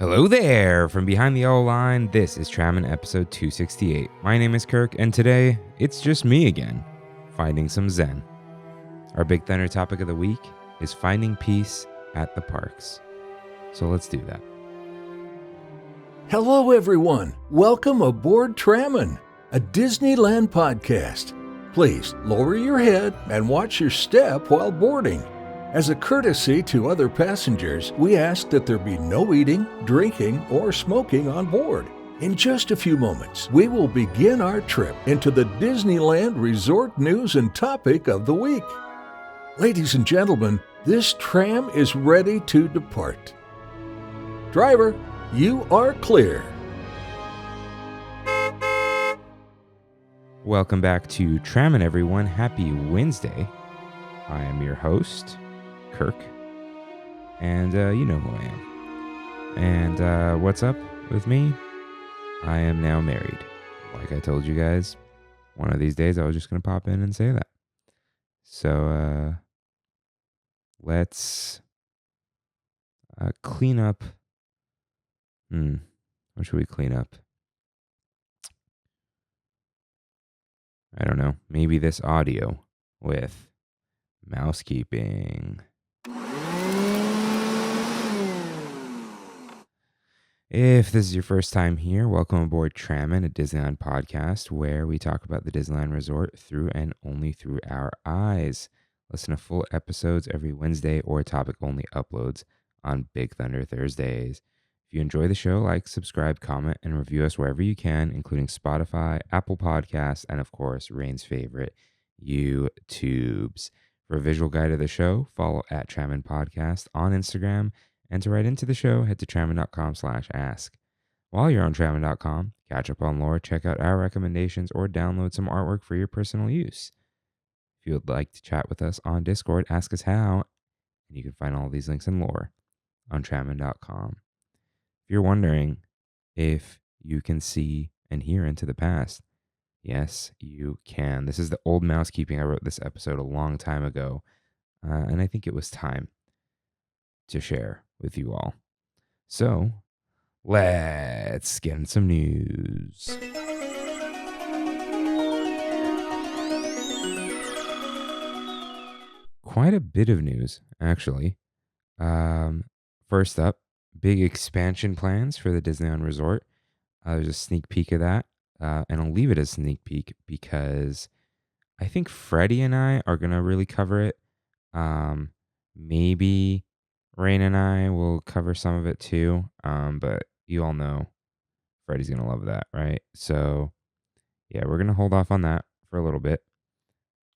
Hello there! From behind the yellow line, this is Trammin episode 268. My name is Kirk, and today, it's just me again, finding some zen. Our Big Thunder topic of the week is finding peace at the parks. So let's do that. Hello everyone, welcome aboard Trammin, a Disneyland podcast. Please lower your head and watch your step while boarding. As a courtesy to other passengers, we ask that there be no eating, drinking, or smoking on board. In just a few moments, we will begin our trip into the Disneyland Resort news and topic of the week. Ladies and gentlemen, this tram is ready to depart. Driver, you are clear. Welcome back to Trammin, everyone. Happy Wednesday. I am your host, Kirk, and you know who I am. And what's up with me? I am now married. Like I told you guys, one of these days I was just going to pop in and say that. So let's clean up. What should we clean up? I don't know. Maybe this audio with mousekeeping. If this is your first time here, welcome aboard Trammin, a Disneyland podcast where we talk about the Disneyland Resort through and only through our eyes. Listen to full episodes every Wednesday or topic-only uploads on Big Thunder Thursdays. If you enjoy the show, like, subscribe, comment, and review us wherever you can, including Spotify, Apple Podcasts, and of course, Rain's favorite, YouTubes. For a visual guide of the show, follow at Trammin Podcast on Instagram. And to write into the show, head to trammin.com/ask. While you're on trammin.com, catch up on lore, check out our recommendations, or download some artwork for your personal use. If you would like to chat with us on Discord, ask us how, and you can find all these links and lore on trammin.com. If you're wondering if you can see and hear into the past, yes, you can. This is the old mousekeeping. I wrote this episode a long time ago, and I think it was time to share with you all. So, let's get in some news. Quite a bit of news, actually. First up, big expansion plans for the Disneyland Resort. There's a sneak peek of that, and I'll leave it as a sneak peek because I think Freddie and I are going to really cover it. Maybe Rain and I will cover some of it too, but you all know Freddie's going to love that, right? So, yeah, we're going to hold off on that for a little bit.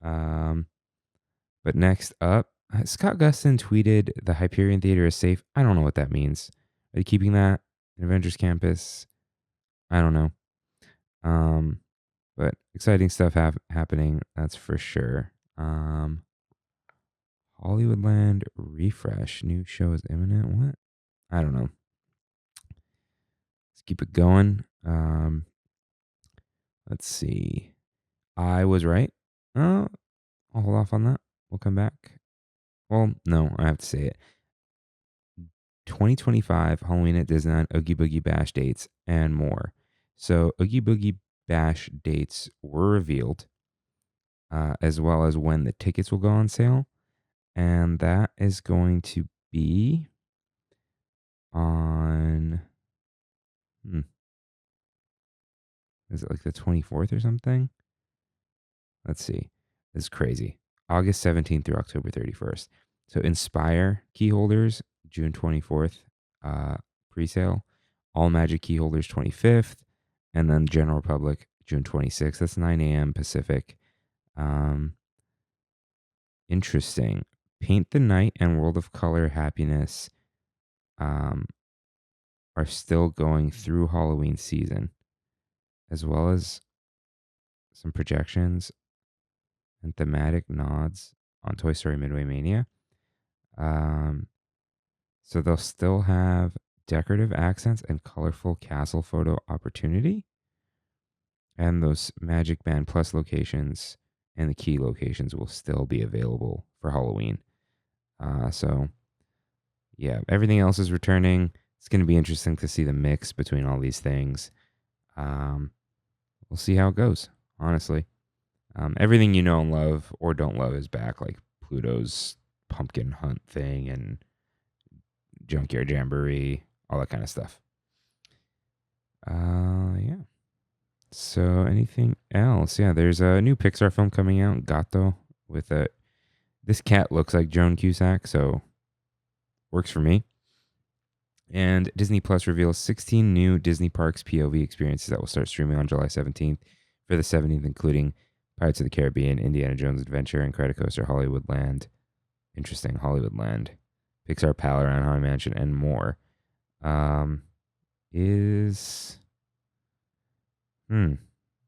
But next up, Scott Gustin tweeted, "The Hyperion Theater is safe." I don't know what that means. Are they keeping that in Avengers Campus? I don't know. But exciting stuff happening, that's for sure. Hollywoodland refresh. New show is imminent. What? I don't know. Let's keep it going. Let's see. I was right. I'll hold off on that. We'll come back. Well, no, I have to say it. 2025 Halloween at Disneyland Oogie Boogie Bash dates and more. So Oogie Boogie Bash dates were revealed, as well as when the tickets will go on sale. And that is going to be on, is it like the 24th or something? Let's see. This is crazy. August 17th through October 31st. So Inspire key holders, June 24th, pre-sale. All Magic key holders, 25th. And then General Public, June 26th. That's 9 a.m. Pacific. Interesting. Paint the Night and World of Color Happiness are still going through Halloween season, as well as some projections and thematic nods on Toy Story Midway Mania. So they'll still have decorative accents and colorful castle photo opportunity. And those Magic Band Plus locations and the key locations will still be available for Halloween. So, yeah, everything else is returning. it's going to be interesting to see the mix between all these things. We'll see how it goes, honestly. Everything you know and love or don't love is back, like Pluto's pumpkin hunt thing and Junkyard Jamboree, all that kind of stuff. Yeah. So anything else? Yeah, there's a new Pixar film coming out, Gato, with this cat looks like Joan Cusack, so works for me. And Disney Plus reveals 16 new Disney Parks POV experiences that will start streaming on July 17th for the 17th, including Pirates of the Caribbean, Indiana Jones Adventure, Incredicoaster, Hollywoodland. Interesting, Hollywoodland. Pixar Palace, Haunted Mansion, and more. They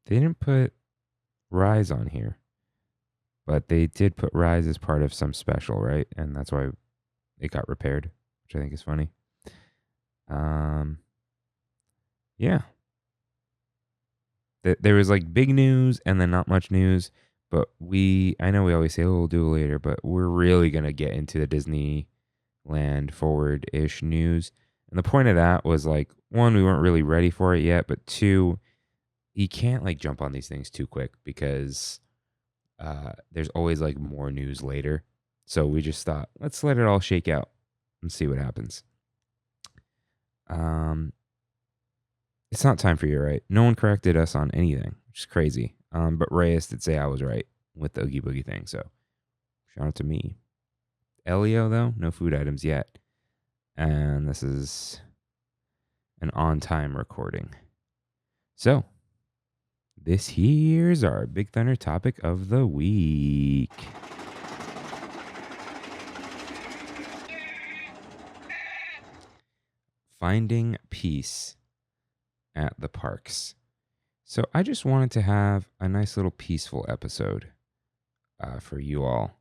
didn't put Rise on here, but they did put Rise as part of some special, right? And that's why it got repaired, which I think is funny. Yeah. There was like big news and then not much news, but I know we always say, oh, we'll do it later, but we're really going to get into the Disneyland forward-ish news. And the point of that was like, one, we weren't really ready for it yet, but two, you can't like jump on these things too quick because there's always like more news later. So we just thought, let's let it all shake out and see what happens. It's not time for you, right? No one corrected us on anything, which is crazy. But Reyes did say I was right with the Oogie Boogie thing, so shout out to me. Elio, though, no food items yet. And this is an on-time recording. So, this here's our Big Thunder topic of the week. Finding peace at the parks. So I just wanted to have a nice little peaceful episode for you all.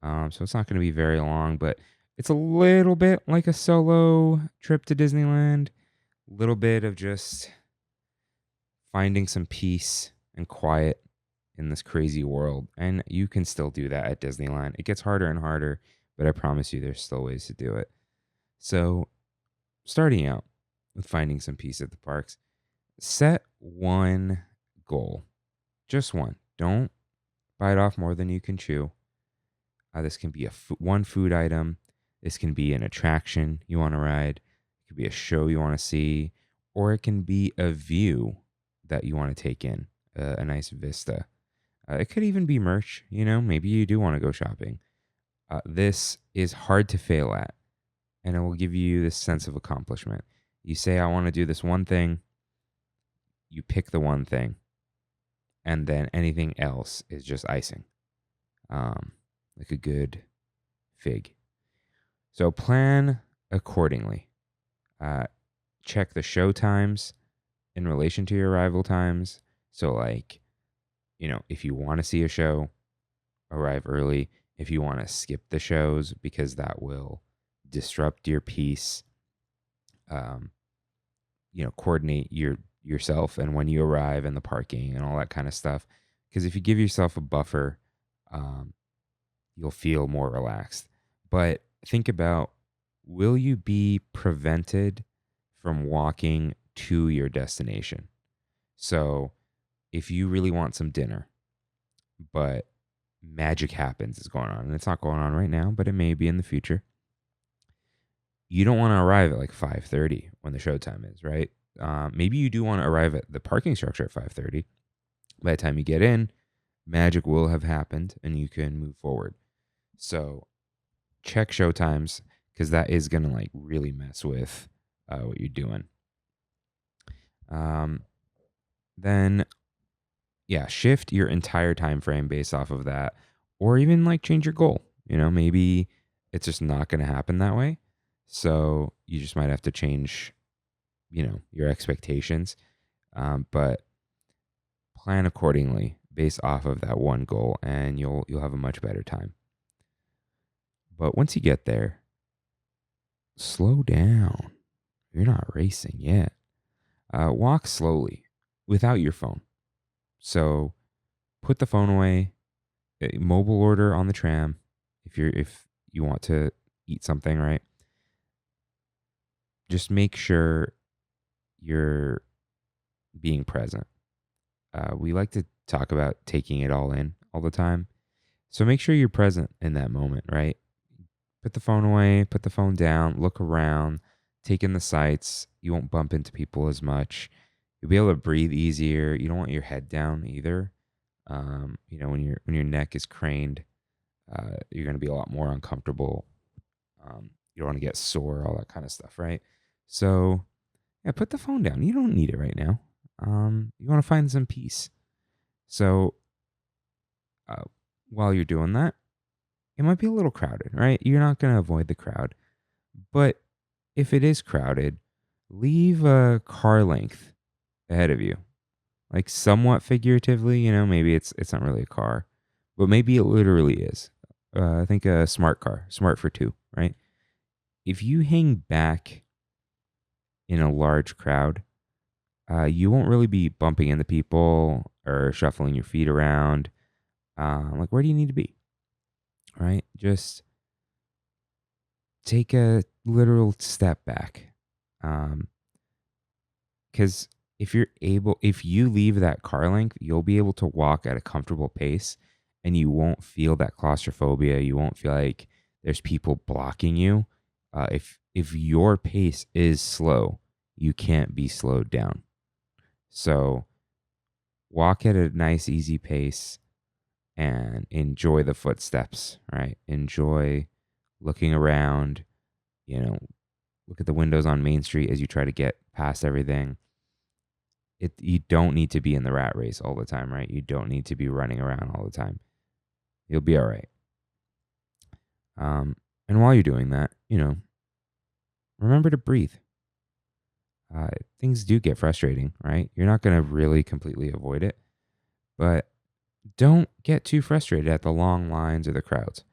So it's not going to be very long, but it's a little bit like a solo trip to Disneyland. A little bit of just finding some peace and quiet in this crazy world. And you can still do that at Disneyland. It gets harder and harder, but I promise you there's still ways to do it. So starting out with finding some peace at the parks, set one goal. Just one. Don't bite off more than you can chew. This can be one food item. This can be an attraction you want to ride. It could be a show you want to see. Or it can be a view that you want to take in, a nice vista. It could even be merch. Maybe you do want to go shopping. This is hard to fail at, and it will give you this sense of accomplishment. You say, I want to do this one thing. You pick the one thing, and then anything else is just icing, like a good fig. So plan accordingly. Check the show times in relation to your arrival times. So like, if you want to see a show, arrive early. If you want to skip the shows because that will disrupt your peace, coordinate yourself and when you arrive and the parking and all that kind of stuff. Because if you give yourself a buffer, you'll feel more relaxed. But think about, will you be prevented from walking to your destination? So if you really want some dinner, but Magic Happens is going on, and it's not going on right now, but it may be in the future. You don't want to arrive at like 5:30 when the showtime is, right? Maybe you do want to arrive at the parking structure at 5:30. By the time you get in, magic will have happened and you can move forward. So check show times, because that is going to like really mess with what you're doing. Then, shift your entire time frame based off of that, or even like change your goal. Maybe it's just not going to happen that way. So you just might have to change, your expectations. But plan accordingly based off of that one goal, and you'll have a much better time. But once you get there, slow down. You're not racing yet. Walk slowly without your phone. So put the phone away. Mobile order on the tram if you want to eat something, right? just make sure you're being present. We like to talk about taking it all in all the time. So make sure you're present in that moment, right? Put the phone away, put the phone down, look around, take in the sights. You won't bump into people as much. You'll be able to breathe easier. You don't want your head down either. When your neck is craned, you're going to be a lot more uncomfortable. You don't want to get sore, all that kind of stuff, right? So, yeah, put the phone down. You don't need it right now. You want to find some peace. So, while you're doing that, it might be a little crowded, right? You're not going to avoid the crowd. But if it is crowded, leave a car length ahead of you. Like somewhat figuratively, maybe it's not really a car, but maybe it literally is. I think a smart car, smart for two, right? If you hang back in a large crowd, you won't really be bumping into people or shuffling your feet around. Like, where do you need to be? Right? Just take a literal step back. Because if you leave that car length, you'll be able to walk at a comfortable pace and you won't feel that claustrophobia. You won't feel like there's people blocking you. If your pace is slow, you can't be slowed down. So walk at a nice, easy pace and enjoy the footsteps, right? Enjoy looking around, look at the windows on Main Street as you try to get past everything. You don't need to be in the rat race all the time, right? You don't need to be running around all the time. You'll be all right. And while you're doing that, remember to breathe. Things do get frustrating, right? You're not going to really completely avoid it, but don't get too frustrated at the long lines or the crowds.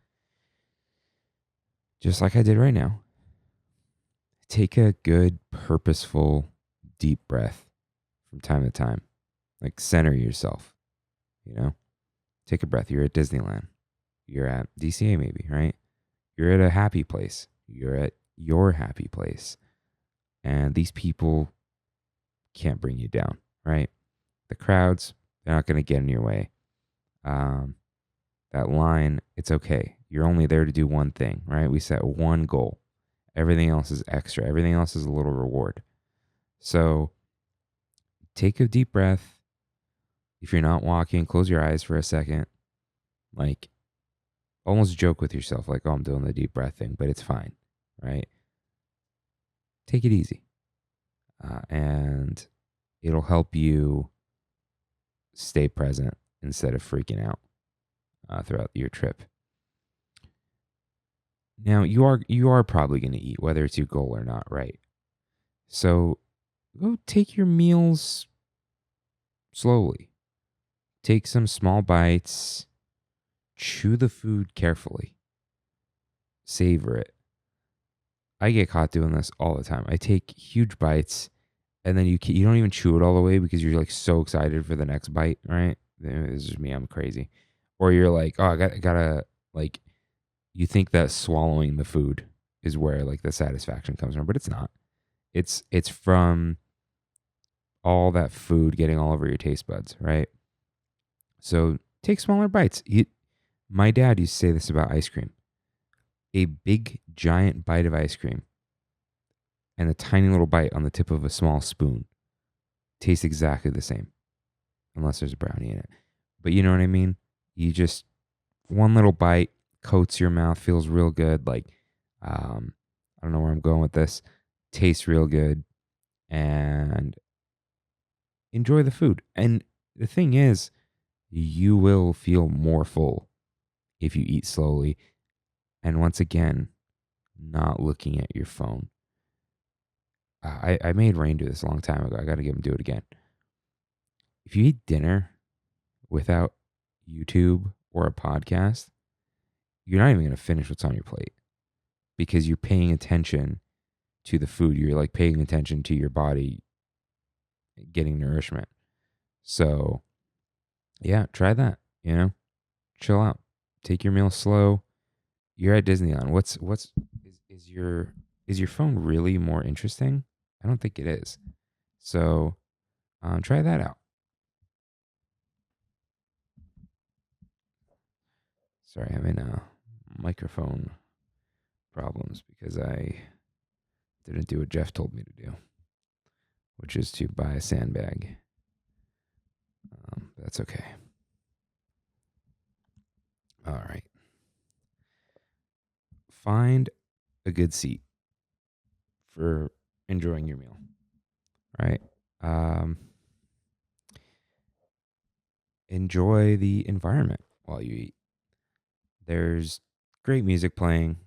Just like I did right now. Take a good, purposeful, deep breath from time to time. Like center yourself, Take a breath. You're at Disneyland. You're at DCA maybe, right? You're at a happy place. You're at your happy place. And these people can't bring you down, right? The crowds, they're not going to get in your way. That line, it's okay. You're only there to do one thing, right? We set one goal. Everything else is extra. Everything else is a little reward. So take a deep breath. If you're not walking, close your eyes for a second. Like, almost joke with yourself, like, oh, I'm doing the deep breath thing, but it's fine, right? Take it easy. And it'll help you stay present instead of freaking out throughout your trip. Now, you are probably going to eat, whether it's your goal or not, right? So go take your meals slowly. Take some small bites. Chew the food carefully. Savor it. I get caught doing this all the time. I take huge bites, and then you don't even chew it all the way because you're like so excited for the next bite, right? This is just me. I'm crazy. Or you're like, oh, I gotta like. You think that swallowing the food is where like the satisfaction comes from, but it's not. It's from all that food getting all over your taste buds, right? So take smaller bites. My dad used to say this about ice cream. A big, giant bite of ice cream and a tiny little bite on the tip of a small spoon taste exactly the same, unless there's a brownie in it. But you know what I mean? You just, one little bite coats your mouth, feels real good. Like, I don't know where I'm going with this. Tastes real good, and enjoy the food. And the thing is, you will feel more full if you eat slowly. And once again, not looking at your phone. I made Rain do this a long time ago. I got to get him to do it again. If you eat dinner without YouTube or a podcast, you're not even going to finish what's on your plate because you're paying attention to the food. You're like paying attention to your body getting nourishment. So yeah, try that, chill out, take your meal slow. You're at Disneyland. Is your is your phone really more interesting? I don't think it is. So try that out. Sorry, I'm having microphone problems because I didn't do what Jeff told me to do, which is to buy a sandbag. That's okay. All right. Find a good seat for enjoying your meal, right? Enjoy the environment while you eat. There's great music playing.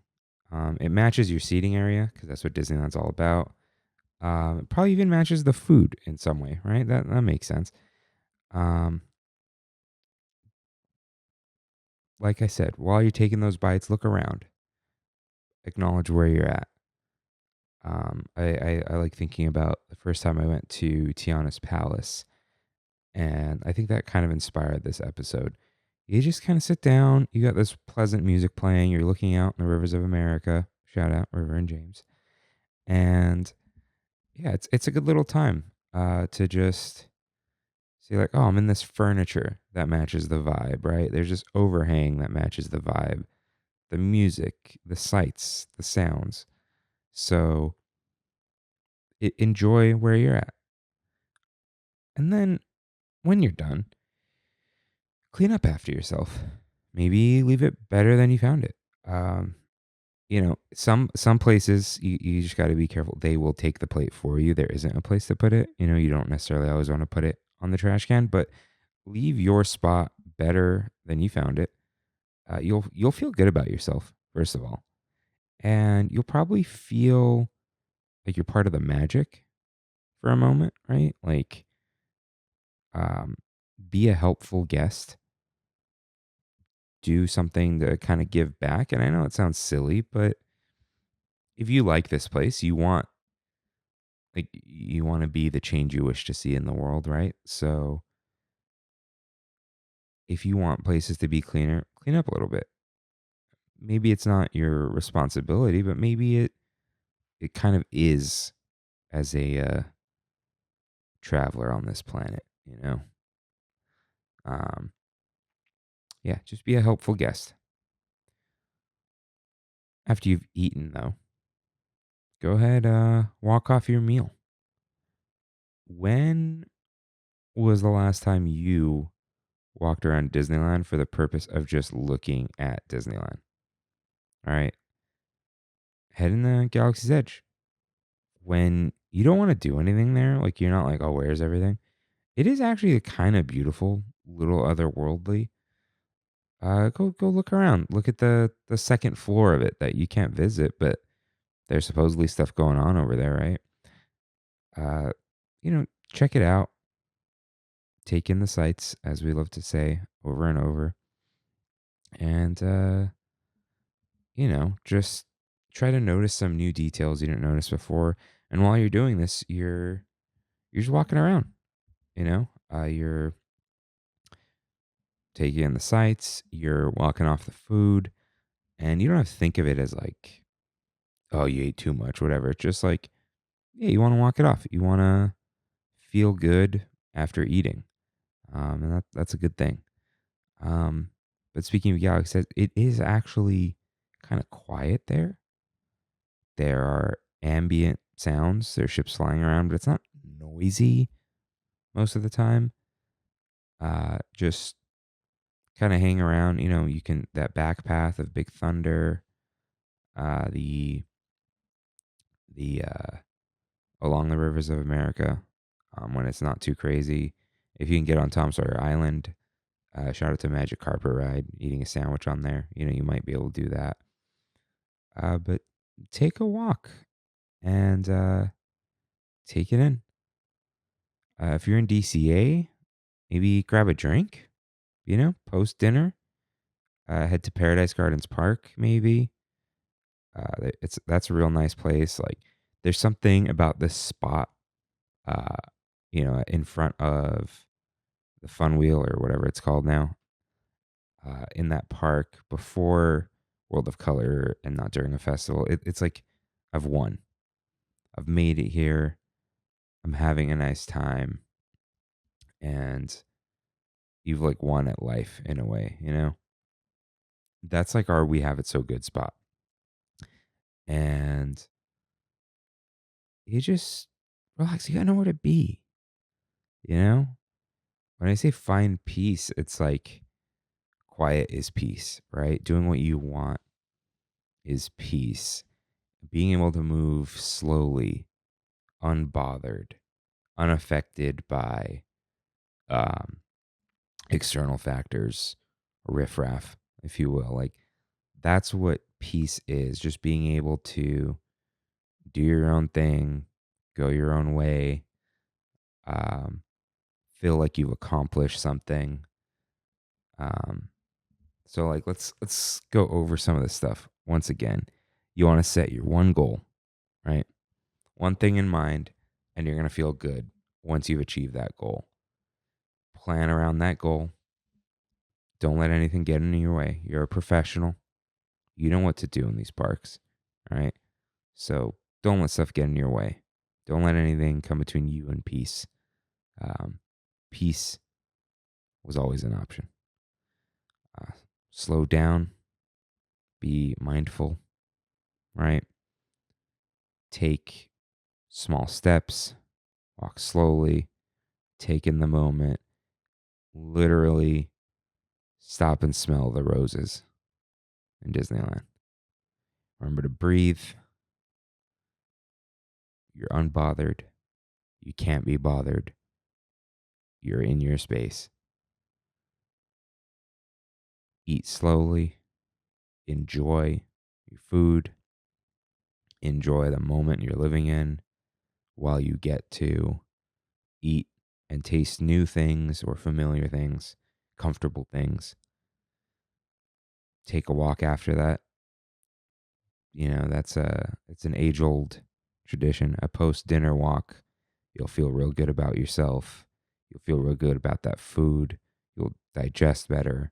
It matches your seating area because that's what Disneyland's all about. It probably even matches the food in some way, right? That makes sense. Um, like I said, while you're taking those bites, look around, acknowledge where you're at. I like thinking about the first time I went to Tiana's Palace, and I think that kind of inspired this episode. You just kind of sit down, you got this pleasant music playing, you're looking out in the rivers of America. Shout out River and James. And yeah, it's a good little time to just see like, oh, I'm in this furniture that matches the vibe, right? There's this overhang that matches the vibe, the music, the sights, the sounds. So enjoy where you're at. And then when you're done, clean up after yourself. Maybe leave it better than you found it. Some places you just got to be careful. They will take the plate for you. There isn't a place to put it. You don't necessarily always want to put it on the trash can, but leave your spot better than you found it. You'll feel good about yourself first of all, and you'll probably feel like you're part of the magic for a moment, right? Like, um, be a helpful guest. Do something to kind of give back. And I know it sounds silly, but if you like this place, you want to be the change you wish to see in the world, right? So if you want places to be cleaner, clean up a little bit. Maybe it's not your responsibility, but maybe it kind of is as a traveler on this planet. Um, yeah, just be a helpful guest. After you've eaten, though, go ahead, walk off your meal. When was the last time you walked around Disneyland for the purpose of just looking at Disneyland? All right. Head in the Galaxy's Edge. When you don't want to do anything there, like you're not like, oh, where's everything? It is actually a kind of beautiful, little otherworldly. Go look around. Look at the second floor of it that you can't visit, but there's supposedly stuff going on over there, right? Uh, check it out. Take in the sights, as we love to say over and over, and just try to notice some new details you didn't notice before. And while you're doing this, you're just walking around. You're taking in the sights, you're walking off the food, and you don't have to think of it as like, oh, you ate too much, whatever. It's just like, yeah, you want to walk it off. You want to feel good after eating, and that's a good thing. But speaking of Galaxy, it is actually kind of quiet there. There are ambient sounds. There's ships flying around, but it's not noisy most of the time. Just kind of hang around. You can that back path of Big Thunder, the along the rivers of America, when it's not too crazy. If you can get on Tom Sawyer Island, shout out to Magic Carpet Ride, eating a sandwich on there. You might be able to do that. But take a walk and take it in. If you're in DCA, maybe grab a drink, post dinner. Head to Paradise Gardens Park, maybe. That's a real nice place. Like, there's something about this spot, uh, in front of the Fun Wheel or whatever it's called now, in that park before World of Color and not during a festival. It's like I've won. I've made it here. I'm having a nice time. And you've like won at life in a way, you know? That's like our we have it so good spot. And you just relax. You got nowhere to be, you know? When I say find peace, it's like quiet is peace, right? Doing what you want is peace. Being able to move slowly, unbothered, unaffected by um, external factors, riffraff, if you will. Like that's what peace is. Just being able to do your own thing, go your own way, um, feel like you've accomplished something. Um, so like let's go over some of this stuff once again. You want to set your one goal, right? One thing in mind, and you're gonna feel good once you've achieved that goal. Plan around that goal. Don't let anything get in your way. You're a professional. You know what to do in these parks, right? So don't let stuff get in your way. Don't let anything come between you and peace. Um, Peace was always an option. Uh, Slow down, be mindful, right? Take small steps, walk slowly, take in the moment, literally stop and smell the roses in Disneyland. Remember to breathe. You're unbothered. You can't be bothered. You're in your space. Eat slowly. Enjoy your food. Enjoy the moment you're living in while you get to eat and taste new things or familiar things, comfortable things. Take a walk after that. You know, it's an age-old tradition. A post-dinner walk, you'll feel real good about yourself. You'll feel real good about that food. You'll digest better.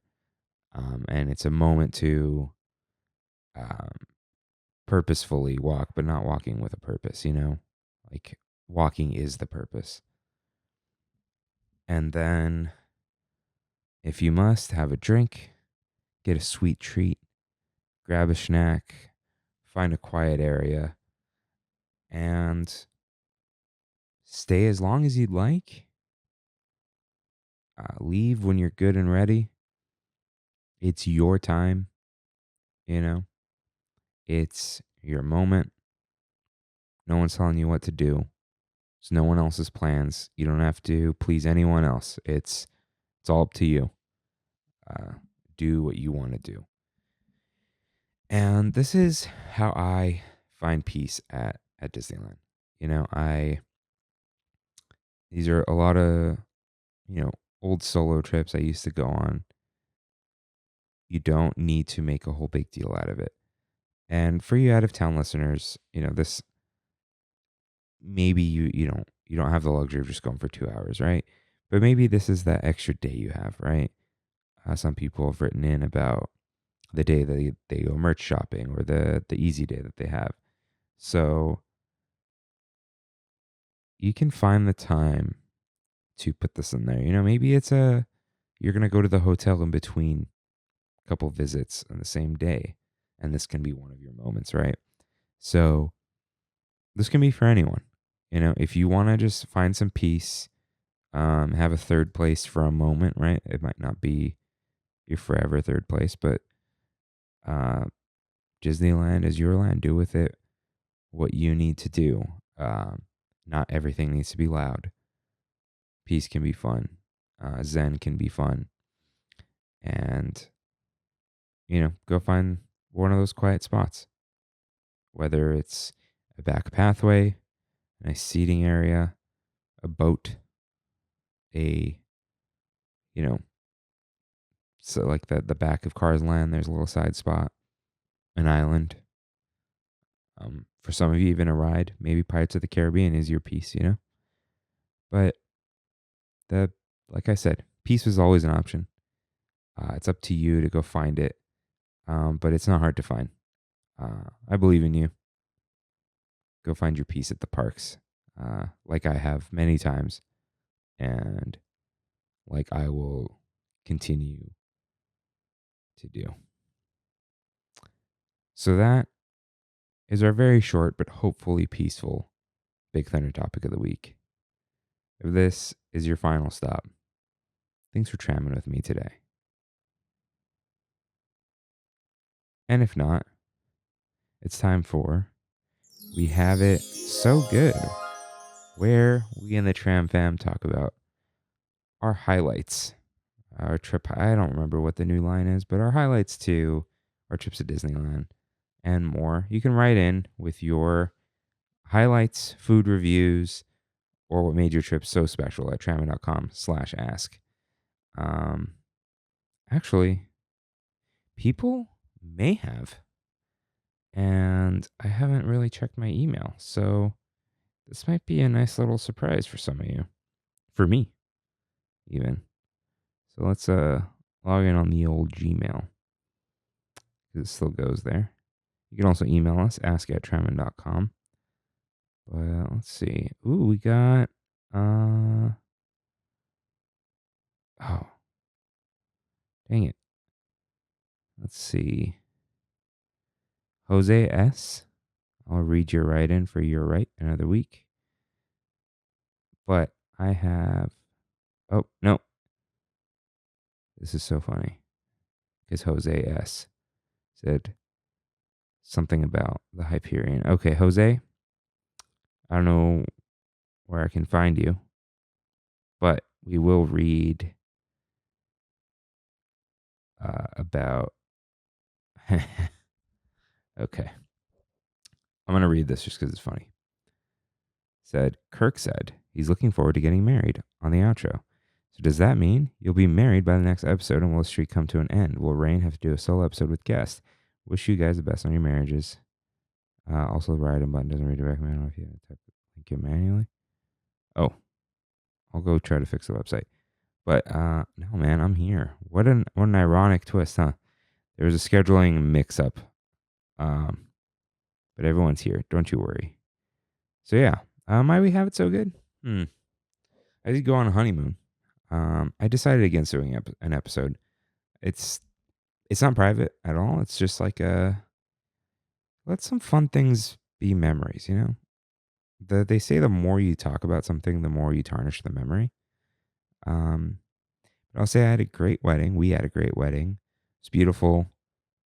And it's a moment to um, purposefully walk, but not walking with a purpose, you know? Like walking is the purpose. And then, if you must, have a drink, get a sweet treat, grab a snack, find a quiet area, and stay as long as you'd like. Leave when you're good and ready. It's your time, you know? It's your moment. No one's telling you what to do. It's no one else's plans. You don't have to please anyone else. It's all up to you. Do what you want to do. And this is how I find peace at Disneyland. You know, these are a lot of, old solo trips I used to go on. You don't need to make a whole big deal out of it. And for you out of town listeners, this maybe you don't have the luxury of just going for 2 hours, right? But maybe this is that extra day you have, right? Some people have written in about the day that they go merch shopping or the easy day that they have. So you can find the time to put this in there. Maybe you're going to go to the hotel in between a couple visits on the same day, and this can be one of your moments, right? So this can be for anyone. If you want to just find some peace, have a third place for a moment, right? It might not be your forever third place, but Disneyland is your land. Do with it what you need to do. Not everything needs to be loud. Peace can be fun. Zen can be fun. And, go find one of those quiet spots. Whether it's a back pathway, a nice seating area, a boat, so like the back of Cars Land, there's a little side spot, an island. For some of you, even a ride. Maybe Pirates of the Caribbean is your piece, But like I said, peace was always an option. It's up to you to go find it, but it's not hard to find. I believe in you. go find your peace at the parks, like I have many times, and like I will continue to do. So that is our very short but hopefully peaceful Big Thunder topic of the week. If this is your final stop, thanks for tramming with me today. And if not, it's time for We Have It So Good, where we in the Tram Fam talk about our highlights. Our trip, I don't remember what the new line is, but our highlights to our trips to Disneyland and more. You can write in with your highlights, food reviews, or what made your trip so special at trammin.com/ask. Actually, people may have, and I haven't really checked my email, so this might be a nice little surprise for some of you, for me, even. So let's log in on the old Gmail, because it still goes there. You can also email us, ask@trammin.com. But let's see. Ooh, we got oh, dang it. Let's see. Jose S. I'll read your write-in for your right another week. But I have... Oh, no. This is so funny. Because Jose S. said something about the Hyperion. Okay, Jose. I don't know where I can find you. But we will read about... Okay. I'm going to read this just because it's funny. Kirk said he's looking forward to getting married on the outro. So does that mean you'll be married by the next episode and will the streak come to an end? Will Rain have to do a solo episode with guests? Wish you guys the best on your marriages. Also, the write-in button doesn't redirect me. I don't know if you type it manually. Oh, I'll go try to fix the website. But no, man, I'm here. What an ironic twist, huh? There was a scheduling mix-up. But everyone's here. Don't you worry. So yeah, why we have it so good? I did go on a honeymoon. I decided against doing an episode. It's not private at all. It's just like let some fun things be memories, you know? They say the more you talk about something, the more you tarnish the memory. But I'll say I had a great wedding. We had a great wedding. It's beautiful.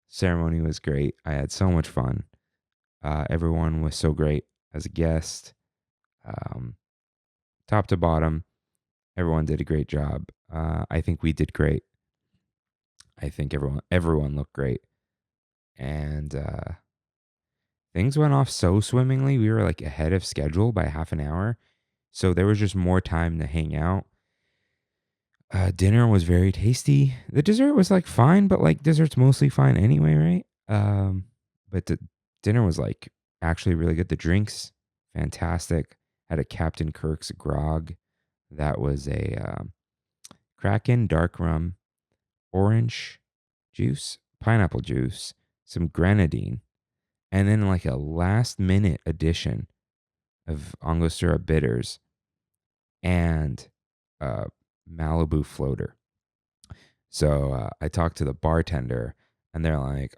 Ceremony was great. I had so much fun. Everyone was so great as a guest. Top to bottom, everyone did a great job. I think we did great. I think everyone looked great. And things went off so swimmingly. We were like ahead of schedule by half an hour. So there was just more time to hang out. Dinner was very tasty. The dessert was like fine, but like dessert's mostly fine anyway, right? But the dinner was like actually really good. The drinks, fantastic. Had a Captain Kirk's grog. That was a Kraken dark rum, orange juice, pineapple juice, some grenadine, and then like a last minute addition of Angostura bitters and Malibu floater. So I talked to the bartender, and they're like,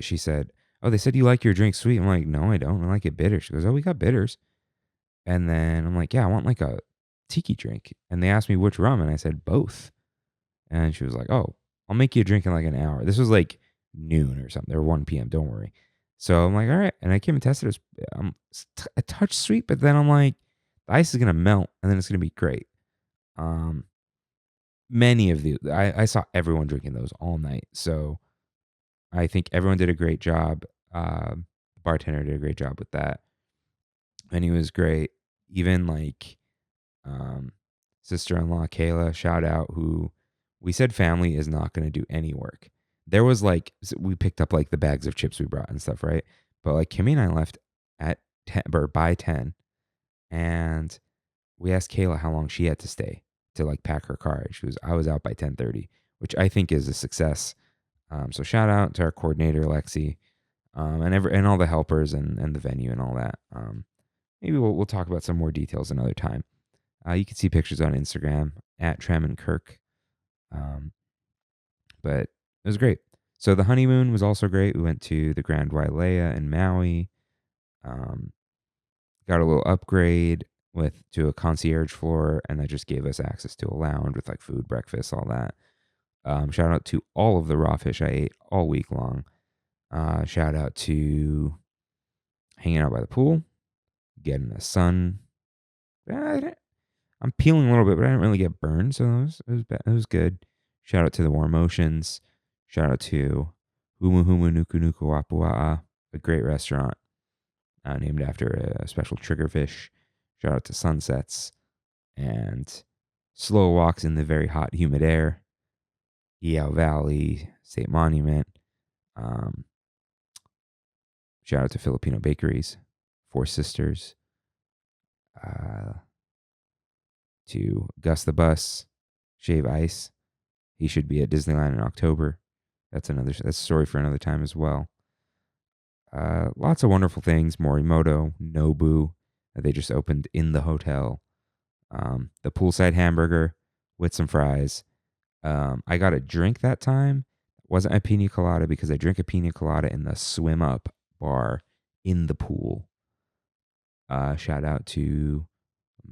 she said, "Oh, they said you like your drink sweet." I'm like, "No, I don't. I like it bitter." She goes, "Oh, we got bitters." And then I'm like, "Yeah, I want like a tiki drink." And they asked me which rum, and I said both. And she was like, "Oh, I'll make you a drink in like an hour." This was like noon or something, or 1 p.m. Don't worry. So I'm like, "All right." And I came and tested it. It's a touch sweet, but then I'm like, the ice is gonna melt, and then it's gonna be great. Many of I saw everyone drinking those all night. So I think everyone did a great job. The bartender did a great job with that. And he was great. Even like sister-in-law Kayla, shout out, who we said family is not going to do any work. There was like, we picked up like the bags of chips we brought and stuff, right? But like Kimmy and I left at 10 or by 10, and we asked Kayla how long she had to stay to like pack her car. I was out by 10:30, which I think is a success. So shout out to our coordinator, Lexi. and all the helpers and the venue and all that. Maybe we'll talk about some more details another time. You can see pictures on Instagram at Trammin Kirk. But it was great. So the honeymoon was also great. We went to the Grand Wailea in Maui. Got a little upgrade to a concierge floor, and that just gave us access to a lounge with like food, breakfast, all that. Shout out to all of the raw fish I ate all week long. Shout out to hanging out by the pool, getting the sun. I'm peeling a little bit, but I didn't really get burned, so it was good. Shout out to the Warm Oceans. Shout out to Humu Humu Nuku Nuku Wapua'a, a great restaurant named after a special triggerfish. Shout out to sunsets and slow walks in the very hot, humid air. Iao Valley State Monument. Shout out to Filipino bakeries, Four Sisters. To Gus the Bus, Shave Ice. He should be at Disneyland in October. That's a story for another time as well. Lots of wonderful things. Morimoto, Nobu, they just opened in the hotel. The poolside hamburger with some fries. I got a drink that time. It wasn't a pina colada because I drink a pina colada in the swim up bar in the pool. Shout out to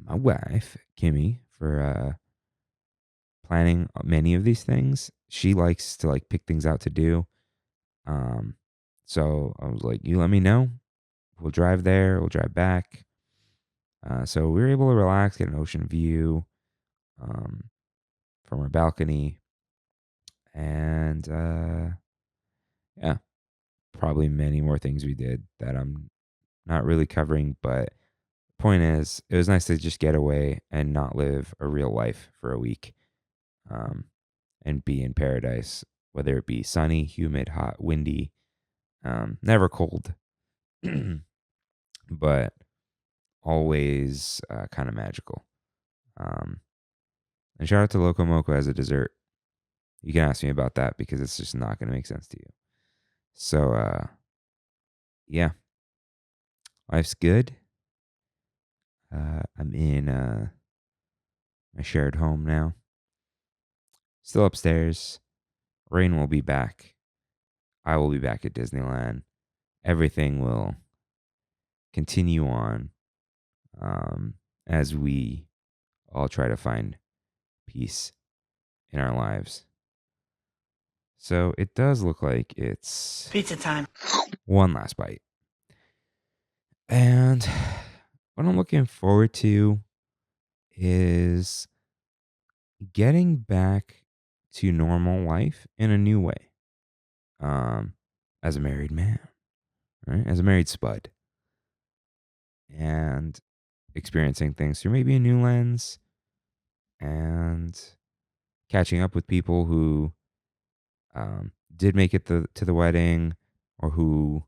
my wife, Kimmy, for planning many of these things. She likes to like pick things out to do. So I was like, you let me know. We'll drive there. We'll drive back. So we were able to relax, get an ocean view from our balcony. And yeah, probably many more things we did that I'm not really covering. But point is, it was nice to just get away and not live a real life for a week and be in paradise, whether it be sunny, humid, hot, windy, never cold, but always kind of magical. And shout out to Loco Moco as a dessert. You can ask me about that because it's just not going to make sense to you. So, yeah, life's good. I'm in my shared home now. Still upstairs. Rain will be back. I will be back at Disneyland. Everything will continue on as we all try to find peace in our lives. So it does look like it's pizza time. One last bite. And what I'm looking forward to is getting back to normal life in a new way. As a married man, right? As a married spud. And experiencing things through maybe a new lens and catching up with people who did make it to the wedding or who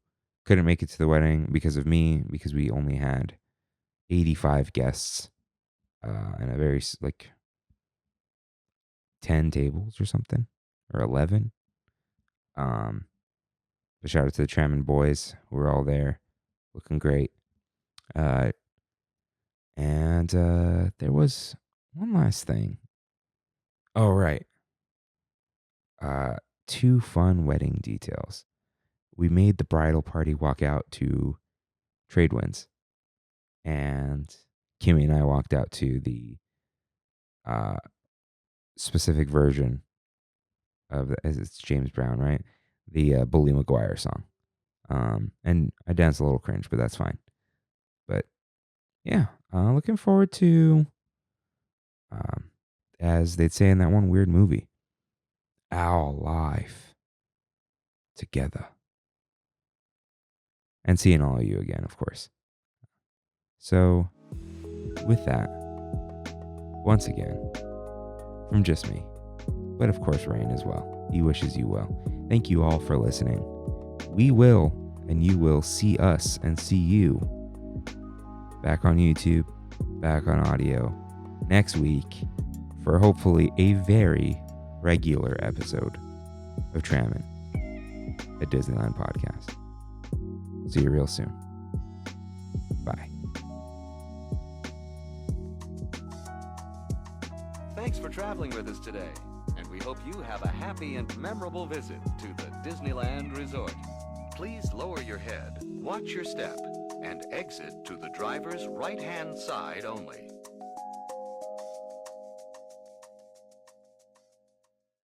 couldn't make it to the wedding because of me, because we only had 85 guests and a very 10 tables or something, or 11. But shout out to the Trammin boys who were all there, looking great. And there was one last thing. Oh, right. 2 fun wedding details. We made the bridal party walk out to Tradewinds, and Kimmy and I walked out to the specific version of it's James Brown, right? The Bully Maguire song. And I danced a little cringe, but that's fine. But yeah, looking forward to, as they'd say in that one weird movie, our life together. And seeing all of you again, of course. So, with that, once again, from just me, but of course Rain as well, he wishes you well. Thank you all for listening. We will, and you will see us and see you back on YouTube, back on audio next week for hopefully a very regular episode of Trammin, a Disneyland podcast. See you real soon. Bye. Thanks for traveling with us today, and we hope you have a happy and memorable visit to the Disneyland Resort. Please lower your head, watch your step, and exit to the driver's right-hand side only.